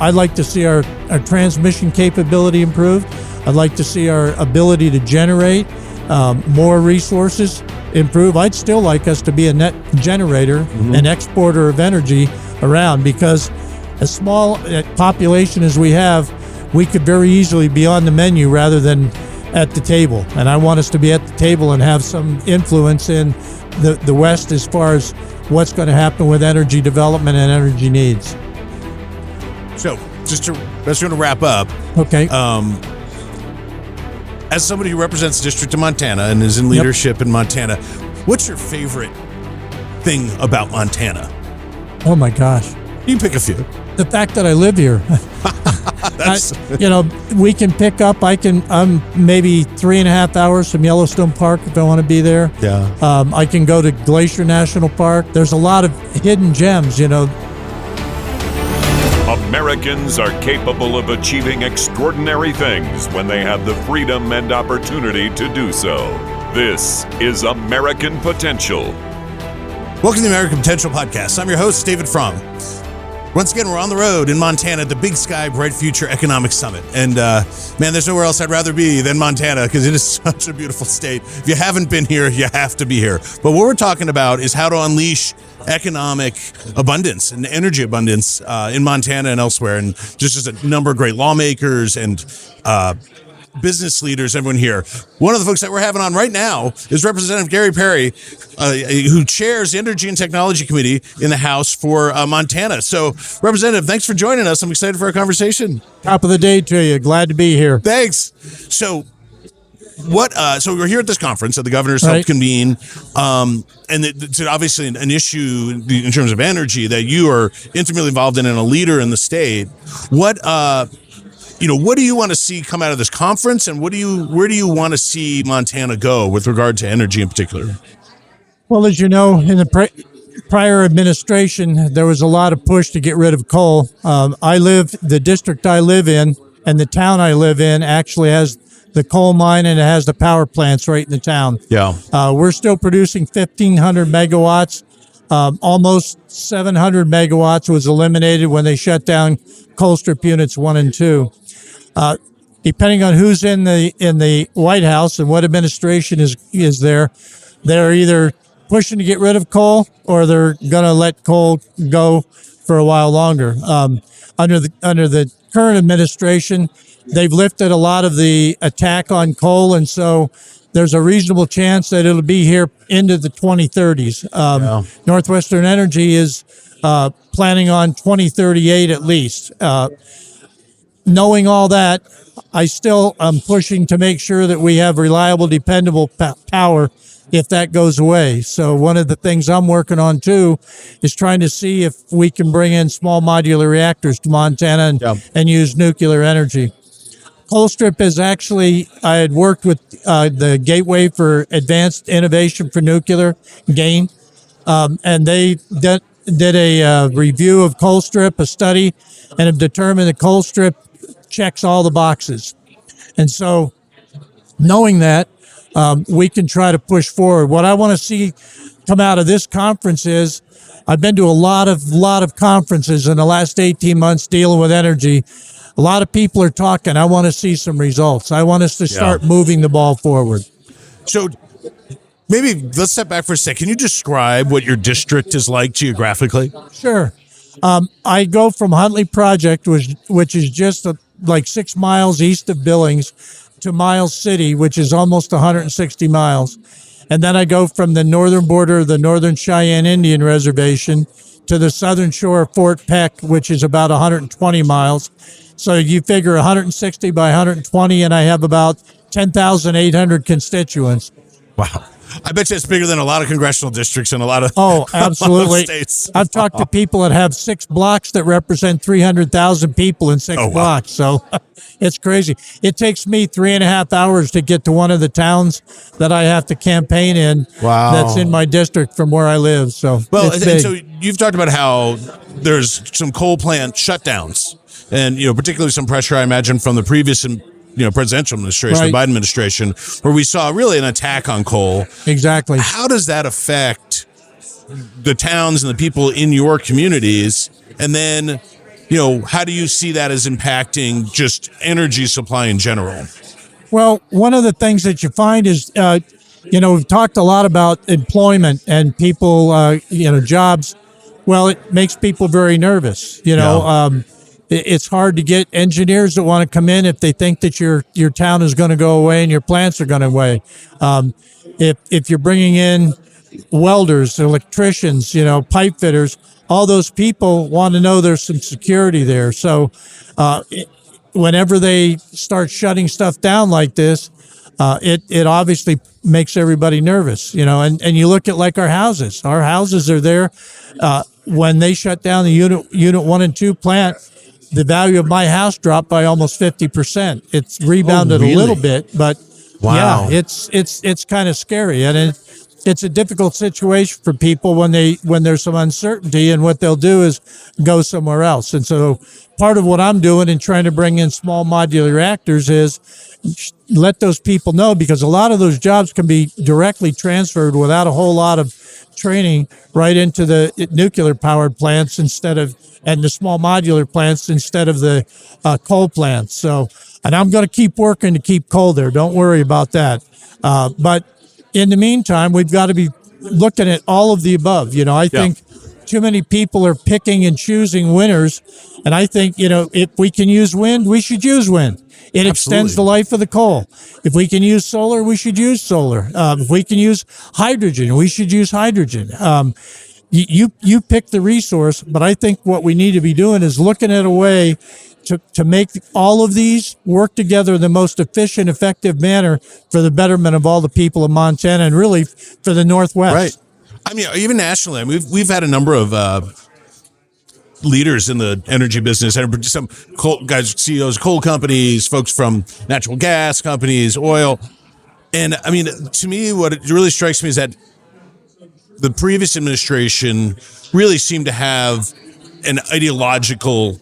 I'd like to see our transmission capability improved. I'd like to see our ability to generate more resources improve. I'd still like us to be a net generator and exporter of energy around, because as small a population as we have, we could very easily be on the menu rather than at the table. And I want us to be at the table and have some influence in the West as far as what's going to happen with energy development and energy needs. So, just to wrap up. Okay. As somebody who represents the District of Montana and is in leadership in Montana, what's your favorite thing about Montana? Oh my gosh. You pick a few. The fact that I live here. We can pick up, I'm maybe 3.5 hours from Yellowstone Park if I want to be there. Yeah. I can go to Glacier National Park. There's a lot of hidden gems, Americans are capable of achieving extraordinary things when they have the freedom and opportunity to do so. This is American Potential. Welcome to the American Potential Podcast. I'm your host, David Fromm. Once again, we're on the road in Montana at the Big Sky Bright Future Economic Summit. And man, there's nowhere else I'd rather be than Montana, because it is such a beautiful state. If you haven't been here, you have to be here. But what we're talking about is how to unleash economic abundance and energy abundance in Montana and elsewhere. And just a number of great lawmakers and business leaders, everyone here. One of the folks that we're having on right now is Representative Gary Parry, who chairs the Energy and Technology Committee in the House for Montana. So, Representative, thanks for joining us. I'm excited for our conversation. Top of the day to you. Glad to be here. Thanks. So, so we're here at this conference that the governor's helped convene, and it's obviously an issue in terms of energy that you are intimately involved in and a leader in the state. What do you want to see come out of this conference, and where do you want to see Montana go with regard to energy in particular? Well, as you know, in the prior administration, there was a lot of push to get rid of coal. The district I live in and the town I live in actually has the coal mine, and it has the power plants right in the town. Yeah. We're still producing 1,500 megawatts. Almost 700 megawatts was eliminated when they shut down Colstrip units 1 and 2. Depending on who's in the White House and what administration is there, they're either pushing to get rid of coal or they're going to let coal go for a while longer. Under the current administration, they've lifted a lot of the attack on coal, and so there's a reasonable chance that it'll be here into the 2030s. Northwestern Energy is planning on 2038 at least. Knowing all that, I still am pushing to make sure that we have reliable, dependable power if that goes away. So one of the things I'm working on too is trying to see if we can bring in small modular reactors to Montana and use nuclear energy. Colstrip is actually, I had worked with the Gateway for Advanced Innovation for Nuclear, GAIN, and they did a review of Colstrip, a study, and have determined that Colstrip checks all the boxes. And so knowing that, we can try to push forward. What I want to see come out of this conference is, I've been to a lot of conferences in the last 18 months dealing with energy. A lot of people are talking. I want to see some results. I want us to start moving the ball forward. So maybe let's step back for a second. Can you describe what your district is like geographically? Sure. I go from Huntley Project, which is just like 6 miles east of Billings, to Miles City, which is almost 160 miles. And then I go from the northern border of the Northern Cheyenne Indian Reservation to the southern shore of Fort Peck, which is about 120 miles. So you figure 160 by 120, and I have about 10,800 constituents. Wow. I bet you it's bigger than a lot of congressional districts and a lot of absolutely. A lot of states. I've talked to people that have 6 blocks that represent 300,000 people in 6 blocks. So it's crazy. It takes me 3.5 hours to get to one of the towns that I have to campaign in. Wow. That's in my district from where I live. So and so you've talked about how there's some coal plant shutdowns, and particularly some pressure, I imagine, from the previous presidential administration, the Biden administration, where we saw really an attack on coal. Exactly. How does that affect the towns and the people in your communities? And then how do you see that as impacting just energy supply in general? Well, one of the things that you find is, we've talked a lot about employment and people, jobs. Well, it makes people very nervous. It's hard to get engineers that want to come in if they think that your town is going to go away and your plants are going away. If you're bringing in welders, electricians, pipe fitters, all those people want to know there's some security there. So whenever they start shutting stuff down like this, it obviously makes everybody nervous, and you look at like our houses are there. When they shut down the unit 1 and 2 plant, the value of my house dropped by almost 50%. It's rebounded a little bit, but wow. Yeah, it's kind of scary, and it's a difficult situation for people when there's some uncertainty, and what they'll do is go somewhere else. And so part of what I'm doing in trying to bring in small modular reactors is let those people know, because a lot of those jobs can be directly transferred without a whole lot of training right into the nuclear powered plants and the small modular plants instead of the coal plants. So, and I'm going to keep working to keep coal there. Don't worry about that. But in the meantime, we've got to be looking at all of the above. I think too many people are picking and choosing winners. And I think, if we can use wind, we should use wind. It extends the life of the coal. If we can use solar, we should use solar. If we can use hydrogen, we should use hydrogen. You pick the resource, but I think what we need to be doing is looking at a way to make all of these work together in the most efficient, effective manner for the betterment of all the people of Montana and really for the Northwest. Right. I mean, even nationally, we've had a number of leaders in the energy business, and some coal guys, CEOs of coal companies, folks from natural gas companies, oil. And I mean, to me, what it really strikes me is that the previous administration really seemed to have an ideologically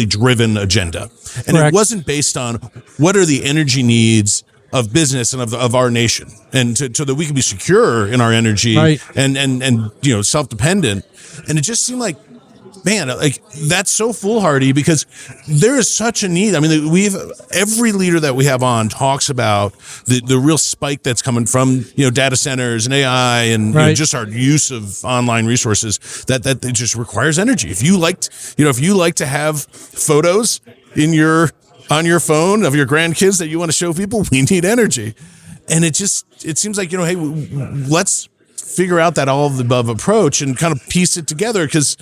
driven agenda. And Correct. It wasn't based on what are the energy needs of business and of our nation, and so that we can be secure in our energy, right, and self-dependent. And it just seemed like, man, like that's so foolhardy, because there is such a need. I mean, every leader that we have on talks about the real spike that's coming from data centers and AI and right, just our use of online resources that it just requires energy. If you like to have photos on your phone of your grandkids that you want to show people, we need energy. And it seems like, hey, let's figure out that all of the above approach and kind of piece it together, because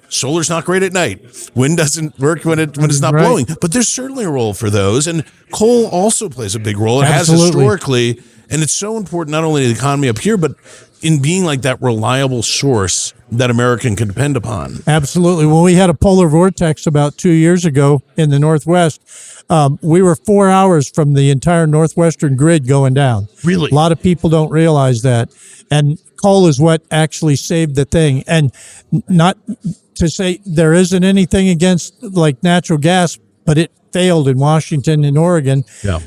solar's not great at night, wind doesn't work when it's not right, blowing, but there's certainly a role for those, and coal also plays a big role. It Absolutely. has historically, and it's so important not only to the economy up here, but in being like that reliable source that American can depend upon. Absolutely. When we had a polar vortex about 2 years ago in the Northwest, we were 4 hours from the entire Northwestern grid going down. Really? A lot of people don't realize that. And coal is what actually saved the thing. And not to say there isn't anything against like natural gas, but it failed in Washington and Oregon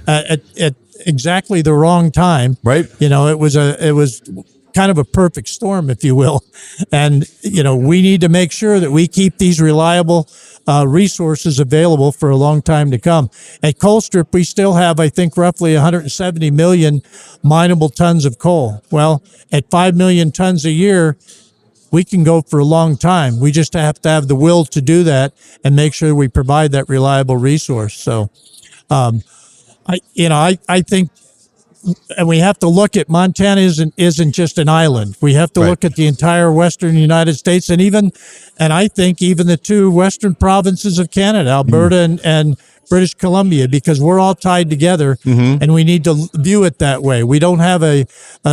at exactly the wrong time. Right. It was kind of a perfect storm, if you will. And, we need to make sure that we keep these reliable resources available for a long time to come. At Colstrip, we still have, I think, roughly 170 million mineable tons of coal. Well, at 5 million tons a year, we can go for a long time. We just have to have the will to do that and make sure we provide that reliable resource. So, I think, and we have to look at Montana isn't just an island. We have to right, look at the entire Western United States, and I think even the two Western provinces of Canada, Alberta and British Columbia, because we're all tied together, and we need to view it that way. We don't have a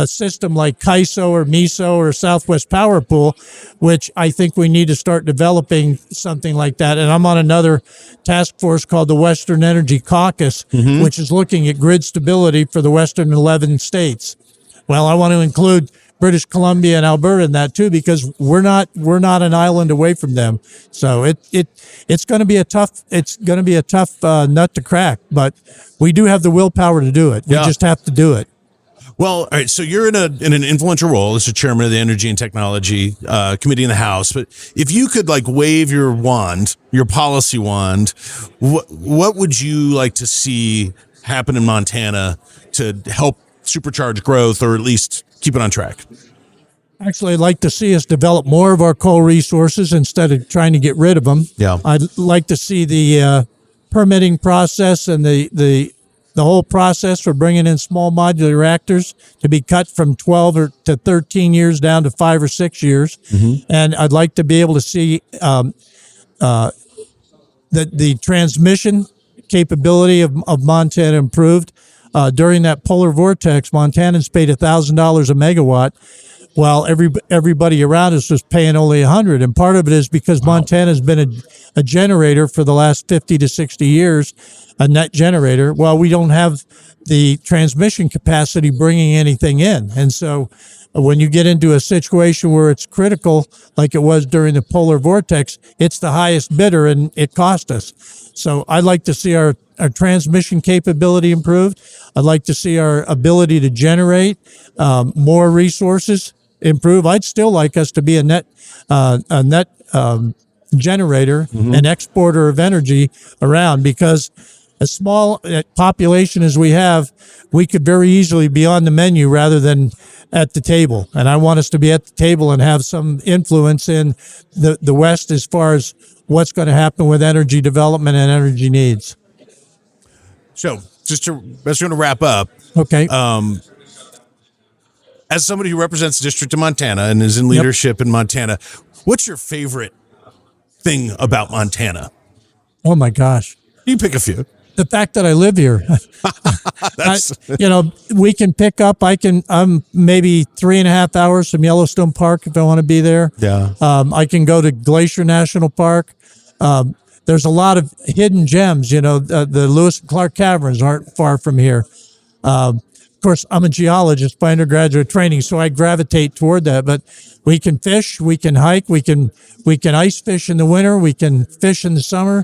system like CAISO or MISO or Southwest Power Pool, which I think we need to start developing something like that. And I'm on another task force called the Western Energy Caucus, which is looking at grid stability for the Western 11 states. Well, I want to include British Columbia and Alberta in that too, because we're not an island away from them. So it's going to be a tough nut to crack, but we do have the willpower to do it. We just have to do it. Well, all right. So you're in an influential role as the chairman of the Energy and Technology Committee in the House. But if you could like wave your wand, your policy wand, what would you like to see happen in Montana to help supercharge growth, or at least keep it on track? Actually, I'd like to see us develop more of our coal resources instead of trying to get rid of them. Yeah. I'd like to see the permitting process and the whole process for bringing in small modular reactors to be cut from 12 to 13 years down to 5 or 6 years. And I'd like to be able to see the transmission capability of Montana improved. During that polar vortex, Montanans paid $1,000 a megawatt, while everybody around us was paying only 100. And part of it is because Montana's been a generator for the last 50 to 60 years, a net generator. Well, we don't have the transmission capacity bringing anything in. And so when you get into a situation where it's critical, like it was during the polar vortex, it's the highest bidder and it cost us. So I'd like to see our transmission capability improved. I'd like to see our ability to generate more resources improve. I'd still like us to be a net generator and exporter of energy around, because as small a population as we have, we could very easily be on the menu rather than at the table. And I want us to be at the table and have some influence in the West as far as what's going to happen with energy development and energy needs. So just to wrap up. Okay. As somebody who represents the district of Montana and is in leadership in Montana, what's your favorite thing about Montana? Oh my gosh. You pick a few. The fact that I live here. We can pick up, I'm maybe 3.5 hours from Yellowstone Park if I want to be there. Yeah. I can go to Glacier National Park. There's a lot of hidden gems, the Lewis and Clark Caverns aren't far from here. Of course, I'm a geologist by undergraduate training, so I gravitate toward that. But we can fish, we can hike, we can ice fish in the winter, we can fish in the summer.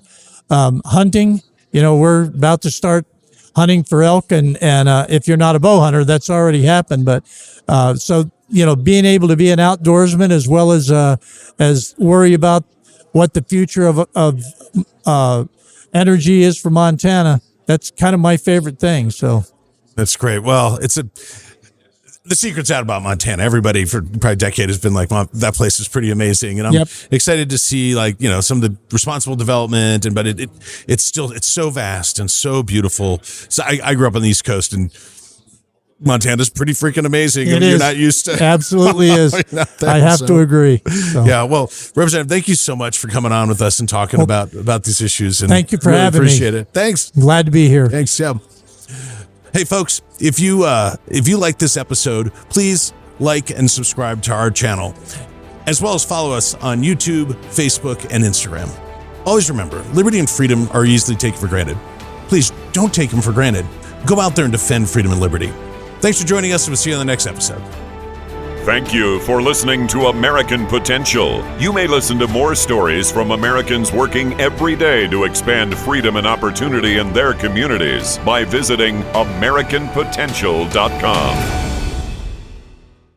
Hunting, we're about to start hunting for elk, and if you're not a bow hunter, that's already happened. But so being able to be an outdoorsman as well as worry about what the future of energy is for Montana, that's kind of my favorite thing. So. That's great. Well, the secret's out about Montana. Everybody for probably a decade has been like, well, that place is pretty amazing. And I'm excited to see some of the responsible development, but it's so vast and so beautiful. So I grew up on the East Coast, and Montana's pretty freaking amazing. It is. You're not used to. Absolutely is. I have to agree. So. Yeah. Well, Representative, thank you so much for coming on with us and talking about these issues. And thank you for having me. Appreciate it. Thanks. Glad to be here. Thanks. Yeah. Hey folks, if you like this episode, please like and subscribe to our channel, as well as follow us on YouTube, Facebook, and Instagram. Always remember, liberty and freedom are easily taken for granted. Please don't take them for granted. Go out there and defend freedom and liberty. Thanks for joining us, and we'll see you on the next episode. Thank you for listening to American Potential. You may listen to more stories from Americans working every day to expand freedom and opportunity in their communities by visiting AmericanPotential.com.